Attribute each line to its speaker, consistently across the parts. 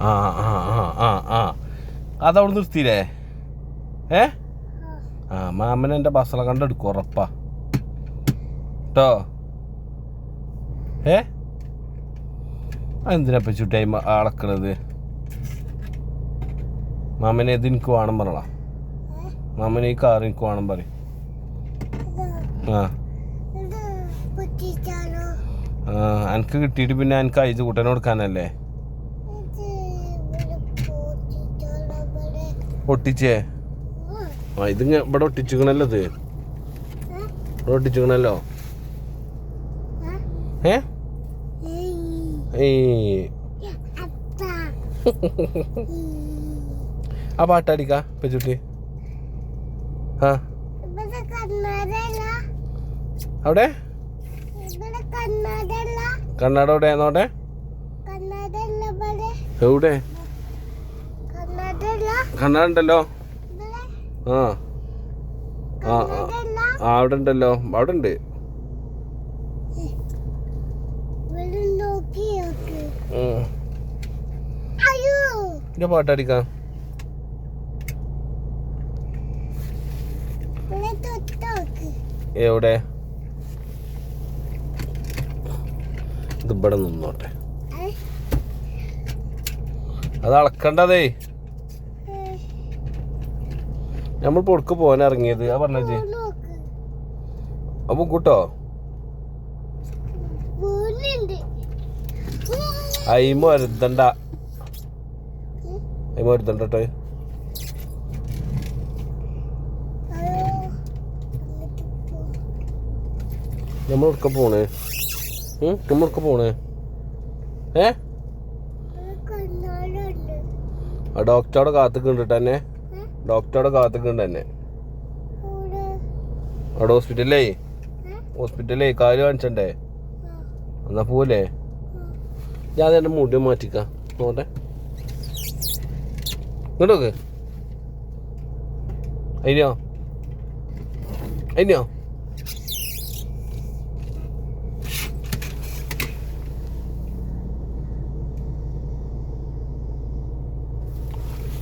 Speaker 1: ആ ആ ആ ആ ആ അതവിടെ നിർത്തിയില്ലേ? ആ മാമൻ എൻ്റെ ബസ്സളെ കണ്ടെടുക്കും ഉറപ്പാ കേട്ടോ. എന്തിനാ പച്ചു ടൈം അളക്കണത്? മാമനെ ഇത് എനിക്ക് വേണം പറഞ്ഞാ. മാമനെ ഈ കാർ എനിക്ക് വേണം പറയും. എനിക്ക് കിട്ടിയിട്ട് പിന്നെ എനിക്ക് അയച്ച് കൂട്ടനെ കൊടുക്കാനല്ലേ? ഒട്ടിച്ചേ? ആ ഇത് ഇവിടെ ഒട്ടിച്ചിക്കണല്ലോ. ഇത് ഇവിടെ ഒട്ടിച്ചിക്കണല്ലോ. ആ പാട്ടടിക്കാ പച്ചൂട്ടി. ആ അവിടെ കണ്ണാട എവിടെ നോട്ടെ? എവിടെ കണ്ണാട ഉണ്ടല്ലോ? ആ ആ ആ അവിടെ ഉണ്ടല്ലോ. അവിടെ ഉണ്ട്. പാട്ടടിക്കാം. എവിടെ? ഇത് ഇവിടെ നിന്നോട്ടെ. അത് അളക്കണ്ടതേ. നമ്മൾ പൊടുക്ക് പോകാൻ ഇറങ്ങിയത് ആ പറഞ്ഞേ. അപ്പൊ കൂട്ടോ അയിമ വരുത്തണ്ട. അയിമ വരുത്തണ്ടട്ടെ. നമ്മളൊക്കെ പോണേ. നമ്മളൊക്കെ പോണേ. ആ ഡോക്ടറോടെ കാത്തുക്കുണ്ട് തന്നെ. ഡോക്ടറോടെ കാത്തുക്കുണ്ട് തന്നെ. അവിടെ ഹോസ്പിറ്റലേ കാല് കാണിച്ചണ്ടേ? എന്നാ പോലെ ഞാൻ എൻ്റെ മുടി മാറ്റിക്കാം. നോട്ടെ ഇങ്ങോട്ടോക്ക്. അതിനോ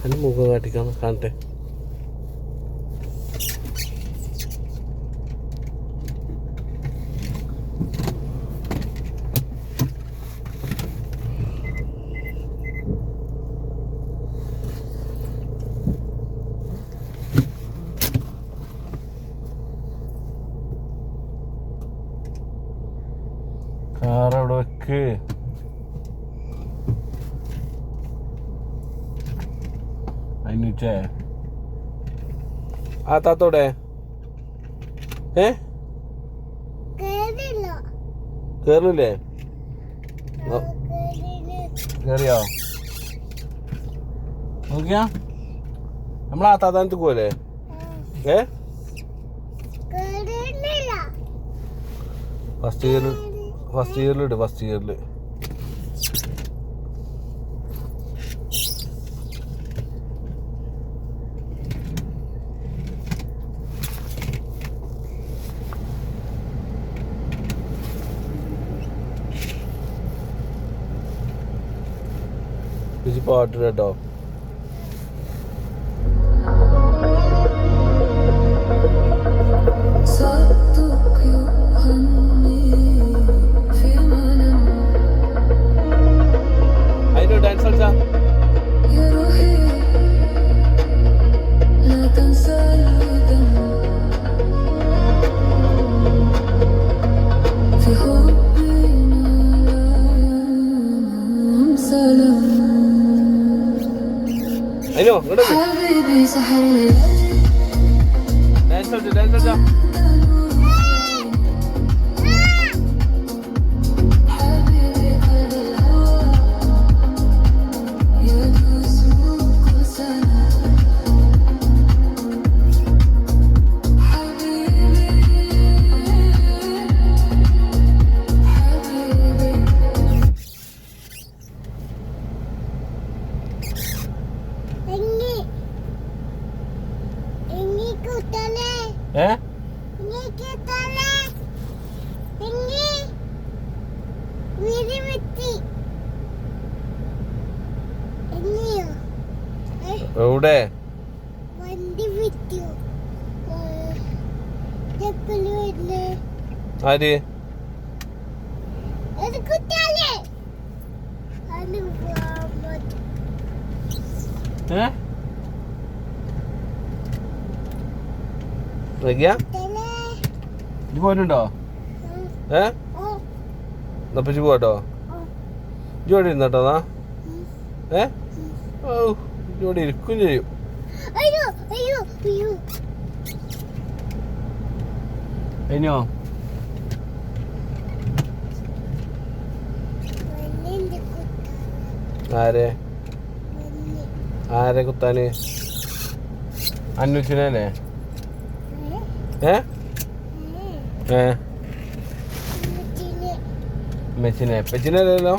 Speaker 1: എൻ്റെ മുഖം കാട്ടിക്കാന്ന് കാണട്ടെ. കാറവിടെ വെക്ക്. അതിനുച്ചേ ആ താത്തോടെ കേറില്ലേ? കേറിയോ? നോക്കിയാ നമ്മൾ ആ താത്താനത്ത് പോവല്ലേ? ഫസ്റ്റ് ഇയറിലിട്. ഫസ്റ്റ് ഇയറിൽ പാട്ട് കേട്ടോ. അതിന് ഡാൻസ് കളിച്ചാ അയ്യോ ഇങ്ങോട്ട് ഡാൻസ് കളിച്ചാ. എവിടെ ആര് ഇത് പോരുണ്ടോ എന്നപ്പച്ചി പോട്ടോ ജോടി ഇരുന്നോട്ടോ എന്നാ ഓ ജോടി ഇരിക്കും ചെയ്യും കഴിഞ്ഞോ ആരെ ആരെ കുത്താന് അന്വേഷിച്ചല്ലേ മെച്ചിനെ പെച്ചിനല്ലോ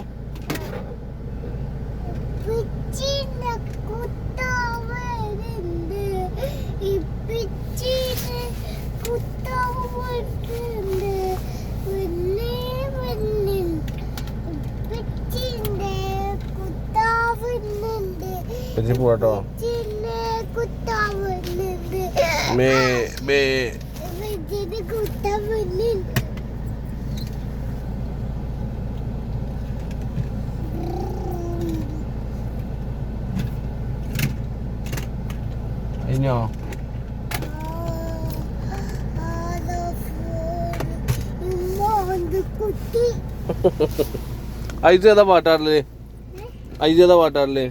Speaker 1: പെച്ചി പോട്ടോ കഴിഞ്ഞോ ഐസ് ഏതാ പാട്ടാറില്ലേ ഐസ് ഏതാ പാട്ടാറില്ലേ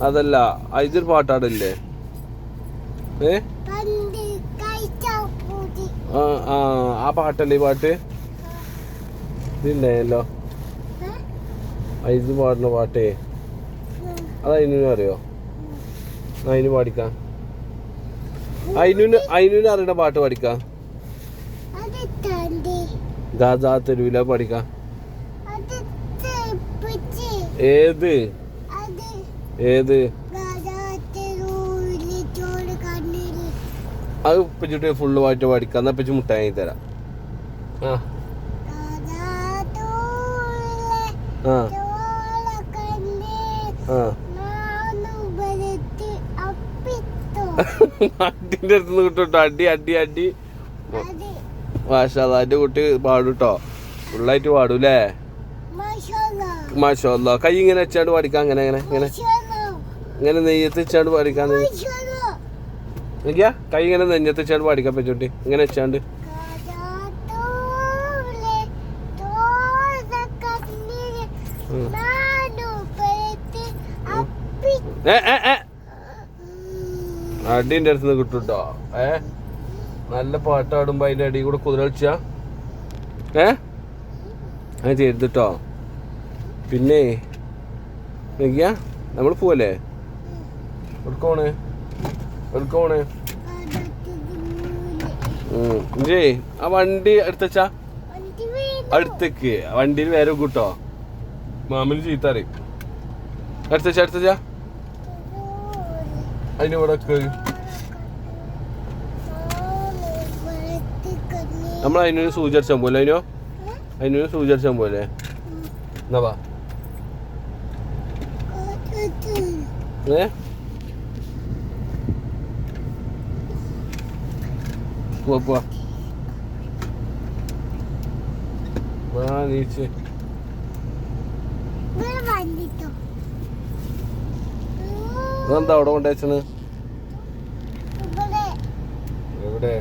Speaker 1: അതല്ല ഐസൊരു പാട്ടാടില്ലേ ആ പാട്ടല്ലേ ഈ പാട്ട് ഇതില്ലല്ലോ ഐസ് പാടുന്ന പാട്ടേ അത് അതിനും അറിയോ അതിന് പാടിക്കാം അതിന് അറിയണ പാട്ട് പാടിക്കാം ഗാസാ തെരുവില പാടിക്കാം ഏത് ഏത് അത് ഉപ്പച്ചിട്ട് ഫുള്ള് പാട്ട് പാടിക്കാം എന്നാ ഉപ്പച്ചി മുട്ടായി തരാം അടിന്റെ അടുത്ത് കിട്ടോ അടി അടി അടി മാഷാ അതിന്റെ കുട്ടി പാടൂട്ടോ ഫുള്ളായിട്ട് പാടൂലേ മാഷാ അല്ലാ കൈ ഇങ്ങനെ വെച്ചാണ്ട് പാടിക്കാം അങ്ങനെ അങ്ങനെ ഇങ്ങനെ ഇങ്ങനെ നെയ്യത്ത് വെച്ചാണ്ട് പാടിക്കാൻ കൈ ഇങ്ങനെ നെഞ്ഞത്ത് വെച്ചാണ്ട് പാടിക്കാൻ പറ്റൂട്ടി ഇങ്ങനെ വെച്ചാണ്ട് അടിന്റെ അടുത്ത് കിട്ടൂട്ടോ നല്ല പാട്ടാടുമ്പോ അതിന്റെ അടി കൂടെ കുതിര കളിച്ചാ അങ്ങനെ ചെയ്തിട്ടോ പിന്നെ നമ്മൾ പോവല്ലേ എടുക്കോണേ എടുക്കോണേ ആ വണ്ടി എടുത്തച്ചാ അടുത്തേക്ക് വണ്ടിയിൽ വേറെ കൂട്ടോ മാമിന് ചീത്തറി എടുത്തച്ചാ എടുത്തച്ചാ അതിന് ഇവിടെ നമ്മൾ അതിനൊരു സൂചി അടിച്ചാൻ പോലെ അതിനൊരു സൂചി അടിച്ചാൻ പോലെ എന്നാ വാ പോവാ നീച്ച് എന്താ അവിടെ കൊണ്ടുവച്ചത് എവിടെ